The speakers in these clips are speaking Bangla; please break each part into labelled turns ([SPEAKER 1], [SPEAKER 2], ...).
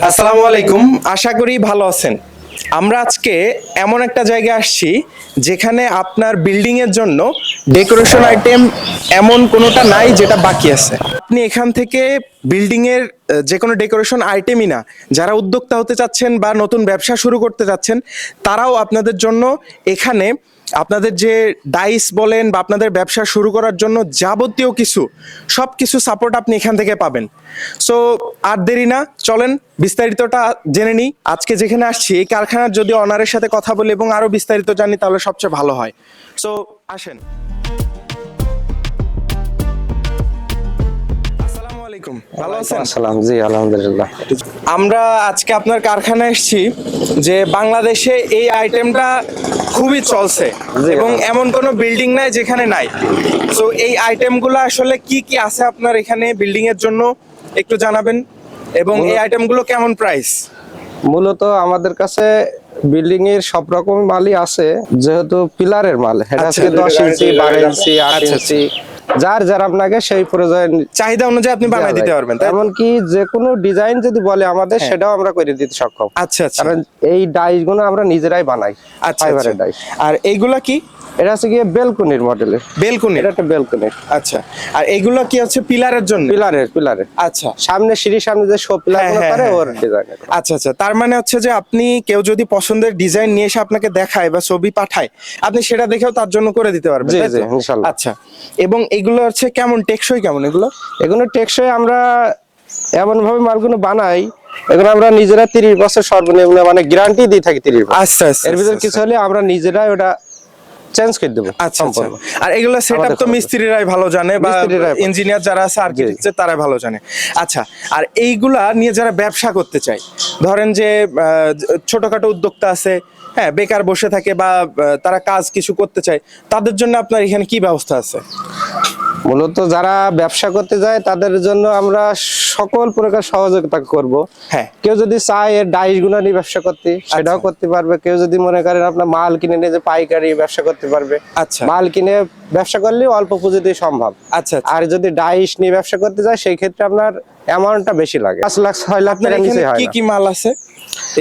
[SPEAKER 1] আসসালামু আলাইকুম, আশা করি ভালো আছেন। আমরা আজকে এমন একটা জায়গায় আসছি যেখানে আপনার বিল্ডিং এর জন্য ডেকোরেশন আইটেম এমন কোনোটা নাই যেটা বাকি আছে। আপনি এখান থেকে বিল্ডিং এর যে কোনো ডেকোরেশন আইটেমই না, যারা উদ্যোক্তা হতে চাচ্ছেন বা নতুন ব্যবসা শুরু করতে চাচ্ছেন তারাও আপনাদের জন্য এখানে আপনাদের যে ডাইস বলেন বা আপনাদের ব্যবসা শুরু করার জন্য যাবতীয় কিছু সব কিছু সাপোর্ট আপনি এখান থেকে পাবেন। সো আর দেরি না, চলেন বিস্তারিতটা জেনে নিই। আজকে যেখানে আসছি এই কারখানার যদি অনারের সাথে কথা বলি এবং আরো বিস্তারিত জানি তাহলে সবচেয়ে ভালো হয়। সো আসেন। আসসালামু আলাইকুম, ভালো আছেন?
[SPEAKER 2] সালাম, জি আলহামদুলিল্লাহ।
[SPEAKER 1] আমরা আজকে আপনার কারখানায় এসেছি যে বাংলাদেশে এই আইটেমটা খুবই চলছে এবং এমন কোনো বিল্ডিং নাই যেখানে নাই। সো এই আইটেমগুলো আসলে কি কি আছে আপনার এখানে বিল্ডিং এর জন্য একটু জানাবেন, এবং এই আইটেমগুলো কেমন প্রাইস?
[SPEAKER 2] মূলত আমাদের কাছে বিল্ডিং এর সব রকম মালই আছে, যেহেতু পিলারের মাল, এটা
[SPEAKER 1] আচ্ছা।
[SPEAKER 2] হচ্ছে 10 ইঞ্চি 12 ইঞ্চি 8 ইঞ্চি, যার আপনাকে সেই প্রয়োজন
[SPEAKER 1] চাহিদা অনুযায়ী আপনি বানিয়ে দিতে পারবেন, তাই তো?
[SPEAKER 2] এমনকি যে কোনো ডিজাইন যদি বলে আমাদের, সেটাও আমরা করে দিতে সক্ষম।
[SPEAKER 1] আচ্ছা আচ্ছা।
[SPEAKER 2] কারণ এই ডাইস গুলো আমরা নিজেরাই বানাই,
[SPEAKER 1] আচ্ছা
[SPEAKER 2] ফাইবারের
[SPEAKER 1] আচ্ছা।
[SPEAKER 2] ডাইস।
[SPEAKER 1] আর এইগুলা কি?
[SPEAKER 2] এটা হচ্ছে গিয়ে বেলকনির মডেলের।
[SPEAKER 1] বেলকনি?
[SPEAKER 2] এটা একটা বেলকনি।
[SPEAKER 1] আচ্ছা। আর এইগুলো কি হচ্ছে পিলারের জন্য?
[SPEAKER 2] পিলারের।
[SPEAKER 1] আচ্ছা
[SPEAKER 2] সামনে সিঁড়ির সামনে যে সব পিলার গুলো
[SPEAKER 1] হ্যাঁ,
[SPEAKER 2] করে
[SPEAKER 1] হ্যাঁ,
[SPEAKER 2] ওর
[SPEAKER 1] হ্যাঁ।
[SPEAKER 2] ডিজাইন।
[SPEAKER 1] আচ্ছা আচ্ছা, তার মানে হচ্ছে যে আপনি কেউ যদি পছন্দের ডিজাইন নিয়ে এসে আপনাকে দেখায় বা ছবি পাঠায়, আপনি সেটা দেখেও তার জন্য করে দিতে পারবেন,
[SPEAKER 2] জি
[SPEAKER 1] তাই
[SPEAKER 2] জি
[SPEAKER 1] তো?
[SPEAKER 2] ইনশাআল্লাহ।
[SPEAKER 1] আচ্ছা, এবং এগুলো হচ্ছে কেমন টেকসই, কেমন
[SPEAKER 2] এগুলো টেকসই আমরা এমন ভাবে মালগুলো বানাই, এগুলো আমরা নিজেরা 30 বছর সর্বনিম্ন মানে গ্যারান্টি দিয়ে থাকি 30 বছর।
[SPEAKER 1] আচ্ছা আচ্ছা।
[SPEAKER 2] এর ভিতর কিছু হলে আমরা নিজেরাই ওটা চেঞ্জ করে দেব
[SPEAKER 1] আচ্ছা আচ্ছা।
[SPEAKER 2] সম্পূর্ণ।
[SPEAKER 1] আর এগুলো সেটআপ তো মিস্ত্রিরাই ভালো জানে বা
[SPEAKER 2] মিস্ত্রিরাই ভালো।
[SPEAKER 1] ইঞ্জিনিয়ার যারা আছে আর্কিটেক্ট তারাই ভালো জানে। আচ্ছা, আর এইগুলা নিয়ে যারা ব্যবসা করতে চায়, ধরেন যে ছোটখাটো উদ্যোক্তা আছে, হ্যাঁ, বেকার বসে থাকে বা তারা কাজ কিছু করতে চায়, তাদের জন্য আপনার এখানে কি ব্যবস্থা আছে?
[SPEAKER 2] মূলত যারা ব্যবসা করতে যায় তাদের জন্য আমরা সকল প্রকার সহযোগিতা করব।
[SPEAKER 1] হ্যাঁ।
[SPEAKER 2] কেউ যদি চায় এর ডাইস গুলো নিয়ে ব্যবসা করতে, সেটাও করতে পারবে। কেউ যদি মনে করেন আপনার মাল কিনে নিয়ে যে পাইকারি ব্যবসা করতে পারবে।
[SPEAKER 1] আচ্ছা।
[SPEAKER 2] মাল কিনে ব্যবসা করলে অল্প পুঁজিতে সম্ভব।
[SPEAKER 1] আচ্ছা আচ্ছা।
[SPEAKER 2] আর যদি ডাইস নিয়ে ব্যবসা করতে যায়, সেই ক্ষেত্রে আপনার অ্যামাউন্টটা বেশি লাগে, 5 লাখ 6 লাখ
[SPEAKER 1] আপনার
[SPEAKER 2] টাকার নিচে
[SPEAKER 1] এখানে
[SPEAKER 2] হয়
[SPEAKER 1] কি
[SPEAKER 2] না।
[SPEAKER 1] কি মাল আছে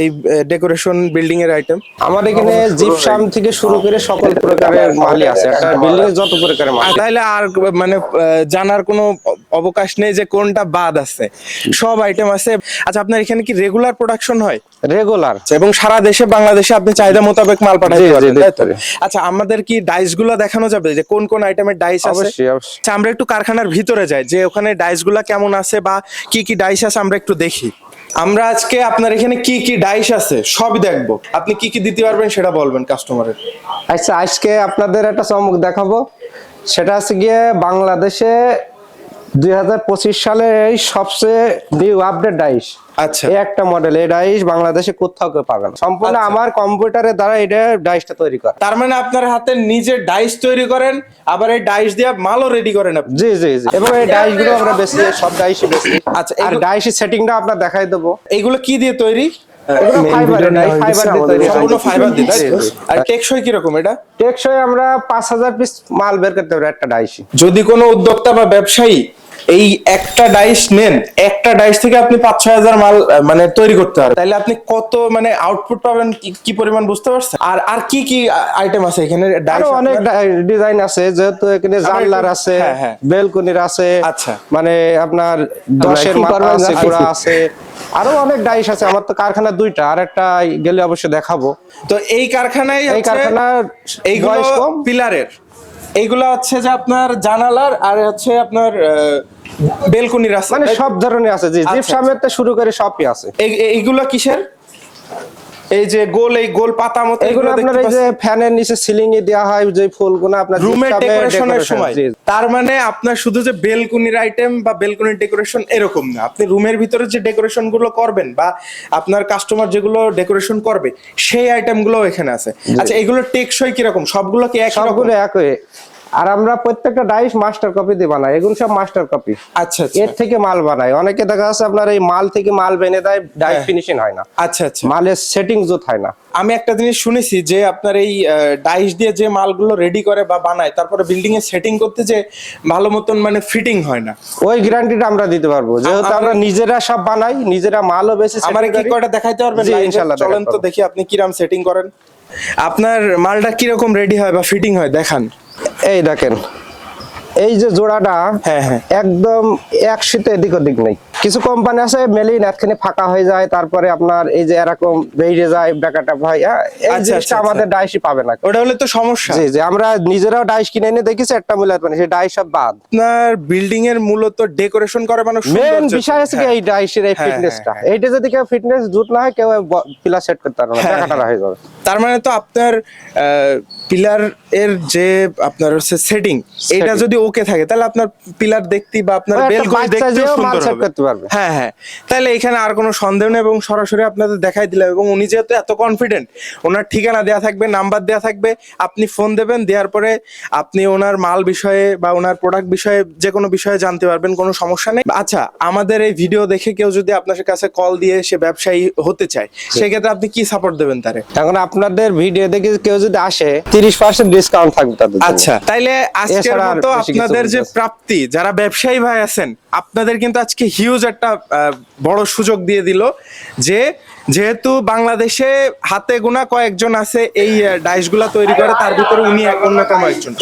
[SPEAKER 1] এই ডেকোরেশন বিল্ডিং এর আইটেম?
[SPEAKER 2] আমাদের এখানে জিপসাম থেকে শুরু করে সকল প্রকারের মালই আছে, একটা বিল্ডিং এ যত প্রকারের মাল।
[SPEAKER 1] তাহলে আর মানে জানার কোনো অবকাশ নেই যে কোনটা বাদ আছে, সব আইটেম আছে। আচ্ছা, আপনার এখানে কি রেগুলার প্রোডাকশন হয়?
[SPEAKER 2] রেগুলার।
[SPEAKER 1] এবং সারা দেশে বাংলাদেশে আপনি চাহিদা মোতাবেক মাল পাঠাতে
[SPEAKER 2] জি, জি,
[SPEAKER 1] পারবেন, তাই তো?
[SPEAKER 2] জি।
[SPEAKER 1] আচ্ছা, আমাদের কি ডাইস গুলো দেখানো যাবে যে কোন কোন আইটেমের ডাইস আছে?
[SPEAKER 2] অবশ্যই অবশ্যই।
[SPEAKER 1] আচ্ছা, আমরা একটু কারখানার ভিতরে যাই, যে ওখানে ডাইস গুলা কেমন আছে বা কি কি ডাইস আছে আমরা একটু দেখি। আমরা আজকে আপনার এখানে কি কি ডাইস আছে সবই দেখবো, আপনি কি কি দিতে পারবেন সেটা বলবেন কাস্টমারের।
[SPEAKER 2] আচ্ছা, আজকে আপনাদের একটা চমক দেখাবো। সেটা হচ্ছে গিয়ে বাংলাদেশে 2025 সালের এই সবচেয়ে নিউ আপডেট ডাইস।
[SPEAKER 1] আচ্ছা
[SPEAKER 2] এই একটা মডেল, এই ডাইস বাংলাদেশে কোথাও কেউ পাবে না। সম্পূর্ণ
[SPEAKER 1] আচ্ছা।
[SPEAKER 2] আমার কম্পিউটারের দ্বারা এটা ডাইসটা তৈরি করে।
[SPEAKER 1] তার মানে আপনার হাতে নিজের ডাইস তৈরি করেন, আবার এই ডাইস দিয়ে মালও রেডি করেন আপনি?
[SPEAKER 2] জি জি জি। এবং এই ডাইস গুলো আমরা বেশি, সব ডাইসই বেশি।
[SPEAKER 1] আচ্ছা,
[SPEAKER 2] আর ডাইসের সেটিংটা আপনার দেখাই দেবো।
[SPEAKER 1] এইগুলো কি দিয়ে তৈরি?
[SPEAKER 2] এগুলো ফাইবার দিয়ে তৈরি,
[SPEAKER 1] সম্পূর্ণ ফাইবার দিয়ে, তাই তো?
[SPEAKER 2] জি, জি।
[SPEAKER 1] আর টেকসই কিরকম এটা?
[SPEAKER 2] টেকসই আমরা 5000 পিস মাল বের করতে পারি একটা ডাইসই।
[SPEAKER 1] যদি কোনো উদ্যোক্তা বা ব্যবসায়ী এই একটা ডাইস নেন, একটা ডাইস থেকে আপনি 5-6 হাজার মাল মানে তৈরি করতে পারবেন, তাহলে আপনি কত মানে আউটপুট পাবেন, কি পরিমাণ বুঝতে পারছেন? আর আর কি কি আইটেম আছে এখানে ডাইস?
[SPEAKER 2] আরো অনেক ডিজাইন আছে, যেহেতু এখানে জানলার আছে,
[SPEAKER 1] হ্যাঁ, হ্যাঁ।
[SPEAKER 2] বেলকনির আছে।
[SPEAKER 1] আচ্ছা।
[SPEAKER 2] মানে আপনার 10-এর মাথা আছে, গোড়া আছে, আরো অনেক ডাইস আছে। আমার তো কারখানা 2টা, আর একটা গেলে অবশ্যই দেখাবো।
[SPEAKER 1] তো এই কারখানায়
[SPEAKER 2] এই কারখানার
[SPEAKER 1] এইগুলো
[SPEAKER 2] বয়স কম।
[SPEAKER 1] পিলারের, এইগুলো হচ্ছে যে আপনার জানালার, আর হচ্ছে আপনার বেলকনির আছে,
[SPEAKER 2] মানে
[SPEAKER 1] তাই তো?
[SPEAKER 2] সব ধরনের আছে, জি।
[SPEAKER 1] আচ্ছা,
[SPEAKER 2] জিপসামের থেকে শুরু করে সবই আছে।
[SPEAKER 1] এইগুলো কিসের? এই যে এই গোল পাতা মতো
[SPEAKER 2] এগুলো আপনার এই যে ফ্যানের নিচে সিলিং এ দেওয়া হয়, যে ফুলগুলো আপনার
[SPEAKER 1] রুমের
[SPEAKER 2] জিপসামের
[SPEAKER 1] ডেকোরেশনের সময়।
[SPEAKER 2] জি।
[SPEAKER 1] তার মানে আপনার শুধু যে বেলকনির আইটেম বা বেলকনির ডেকোরেশন এরকম না, আপনি রুমের ভিতরে যে ডেকোরেশন গুলো করবেন বা আপনার কাস্টমার যেগুলো ডেকোরেশন করবে সেই আইটেম গুলো এখানে আছে। আচ্ছা, এগুলো টেকসই কিরকম? সবগুলো কি একই রকম?
[SPEAKER 2] সবগুলো একই। আর আমরা প্রত্যেকটা ডাইস মাস্টার কপি দিয়ে বানাই, এগুলো সব মাস্টার কপি।
[SPEAKER 1] আচ্ছা আচ্ছা
[SPEAKER 2] এর থেকে মাল বানাই। অনেকে দেখা যাচ্ছে আপনার এই মাল থেকে মাল বেনে দেয়, ডাইস
[SPEAKER 1] হ্যাঁ।
[SPEAKER 2] ফিনিশিং হয় না,
[SPEAKER 1] আচ্ছা আচ্ছা
[SPEAKER 2] মালের সেটিং জোত হয় না।
[SPEAKER 1] আমি একটা জিনিস শুনেছি যে আপনার এই ডাইস দিয়ে যে মালগুলো রেডি করে বা বানায় তারপরে বিল্ডিং এ সেটিং করতে যে ভালো মতন মানে ফিটিং হয় না।
[SPEAKER 2] ওই গ্যারান্টিটা আমরা দিতে পারবো, যেহেতু আমরা নিজেরা সব বানাই, নিজেরা মালও বেশি।
[SPEAKER 1] আমার কি কয়টা দেখাইতে পারবেন?
[SPEAKER 2] জি,
[SPEAKER 1] live এ?
[SPEAKER 2] ইনশাআল্লাহ
[SPEAKER 1] চলেন তো
[SPEAKER 2] দেখাতে
[SPEAKER 1] দেখি আপনি কিরাম সেটিং করেন, আপনার মালটা কিরকম রেডি হয় বা ফিটিং হয় দেখান।
[SPEAKER 2] এই দেখেন, এই যে জোড়াটা
[SPEAKER 1] হ্যাঁ হ্যাঁ
[SPEAKER 2] একদম এক শীতে এদিক ওদিক নেই। কিছু কোম্পানি আছে মেলিন একখানে ফাঁকা হয়ে যায়, তারপরে আপনার এই যে এরকম বেরিয়ে যায় ব্যাকাটা ভাই, এই
[SPEAKER 1] আচ্ছা,
[SPEAKER 2] জিনিসটা
[SPEAKER 1] আচ্ছা,
[SPEAKER 2] আমাদের ডাইসই পাবে না।
[SPEAKER 1] ওটা হলে তো সমস্যা।
[SPEAKER 2] জি জি, আমরা নিজেরাও ডাইস কিনে এনে দেখেছি, একটা মিলাতে পারি, সেই ডাইস সব বাদ।
[SPEAKER 1] আপনার বিল্ডিং এর মূলত ডেকোরেশন করে মানুষ
[SPEAKER 2] মেন বিষয় আছে কি এই ডাইসের এই
[SPEAKER 1] হ্যাঁ,
[SPEAKER 2] ফিটনেসটা,
[SPEAKER 1] হ্যাঁ,
[SPEAKER 2] এইটা যদি কেউ ফিটনেস জুট না হয়, কেউ পিলার সেট করতে পারবে না,
[SPEAKER 1] হ্যাঁ,
[SPEAKER 2] ব্যাকাটা হয়ে যাবে।
[SPEAKER 1] তার মানে তো আপনার পিলার এর যে আপনার হচ্ছে সেটিং এটা যদি ওকে থাকে তাহলে আপনার পিলার দেখতে বা আপনার
[SPEAKER 2] ওই একটা
[SPEAKER 1] বেলকনি
[SPEAKER 2] বাচ্চা
[SPEAKER 1] দেখতে
[SPEAKER 2] যেও মাল
[SPEAKER 1] সুন্দর
[SPEAKER 2] সেট
[SPEAKER 1] হবে।
[SPEAKER 2] করতে পারবে।
[SPEAKER 1] হ্যাঁ হ্যাঁ, তাহলে এখানে আর কোনো সন্দেহ নেই এবং সরাসরি আপনাদের দেখাই দিলাম। এবং উনি যেহেতু এত কনফিডেন্ট, ওনার ঠিকানা দেয়া থাকবে, নাম্বার দেয়া থাকবে, আপনি ফোন দেবেন, দেওয়ার পরে আপনি ওনার মাল বিষয়ে বা ওনার প্রোডাক্ট বিষয়ে যে কোনো বিষয়ে জানতে পারবেন, কোনো সমস্যা নেই। আচ্ছা, আমাদের এই ভিডিও দেখে কেউ যদি আপনার কাছে কল দিয়ে সে ব্যবসায়ী হতে চায়, সেক্ষেত্রে আপনি কি সাপোর্ট দেবেন তারে?
[SPEAKER 2] এখন আপনাদের ভিডিও দেখে কেউ যদি আসে, 30% ডিসকাউন্ট থাকবে তাদের জন্য।
[SPEAKER 1] আচ্ছা, তাইলে আজকের
[SPEAKER 2] এছাড়া আর
[SPEAKER 1] মতো
[SPEAKER 2] বেশি কিছু
[SPEAKER 1] আপনাদের যে
[SPEAKER 2] বলতে আছে?
[SPEAKER 1] প্রাপ্তি, যারা ব্যবসায়ী ভাই আছেন, আপনাদের কিন্তু আজকে হিউজ একটা বড় সুযোগ দিয়ে দিল যে যেহেতু বাংলাদেশে হাতে গোনা কয়েকজন আছে এই ডাইসগুলা তৈরি করে, তার ভিতরে উনি অন্যতম একজন।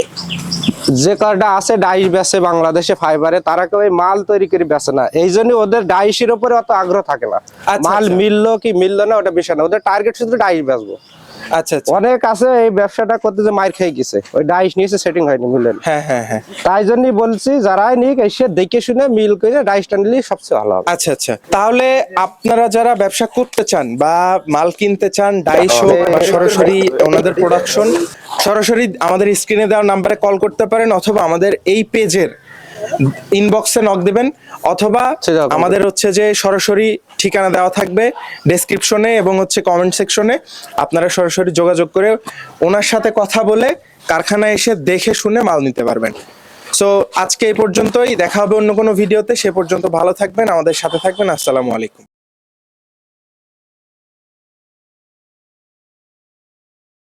[SPEAKER 2] যে কারটা আছে ডাইস বেচে বাংলাদেশে ফাইবারে, তারা কেউ এই মাল তৈরি করে বেচে না, এই জন্য ওদের ডাইসের উপরে অত আগ্রহ থাকে না।
[SPEAKER 1] আচ্ছা,
[SPEAKER 2] মাল
[SPEAKER 1] আচ্ছা।
[SPEAKER 2] মিললো কি মিললো না ওটা বিষয় না, ওদের টার্গেট শুধু ডাইস বেচবো।
[SPEAKER 1] আচ্ছা আচ্ছা,
[SPEAKER 2] অনেক আছে এই ব্যবসাটা করতে যে মার খেয়ে গেছে, ওই ডাইস নিয়েছে সেটিং হয়নি, মিলেন।
[SPEAKER 1] হ্যাঁ হ্যাঁ হ্যাঁ,
[SPEAKER 2] তাই জন্যই বলছি যারাই নিক এসে দেখে শুনে মিল করে ডাইসটা নিলে সবচেয়ে ভালো হবে।
[SPEAKER 1] আচ্ছা আচ্ছা। তাহলে আপনারা যারা ব্যবসা করতে চান বা মাল কিনতে চান, ডাইস হোক বা সরাসরি ওনাদের প্রোডাকশন, সরাসরি আমাদের স্ক্রিনে দেওয়া নাম্বারে কল করতে পারেন, অথবা আমাদের এই পেজের ইনবক্সে নক দেবেন, অথবা আমাদের হচ্ছে যে সরাসরি ঠিকানা দেওয়া থাকবে ডেসক্রিপশনে এবং হচ্ছে কমেন্ট সেকশনে, আপনারা সরাসরি যোগাযোগ করে ওনার সাথে কথা বলে কারখানায় এসে দেখে শুনে মাল নিতে পারবেন। সো আজকে এই পর্যন্তই, দেখা হবে অন্য কোনো ভিডিওতে। সে পর্যন্ত ভালো থাকবেন, আমাদের সাথে থাকবেন। আসসালামু আলাইকুম।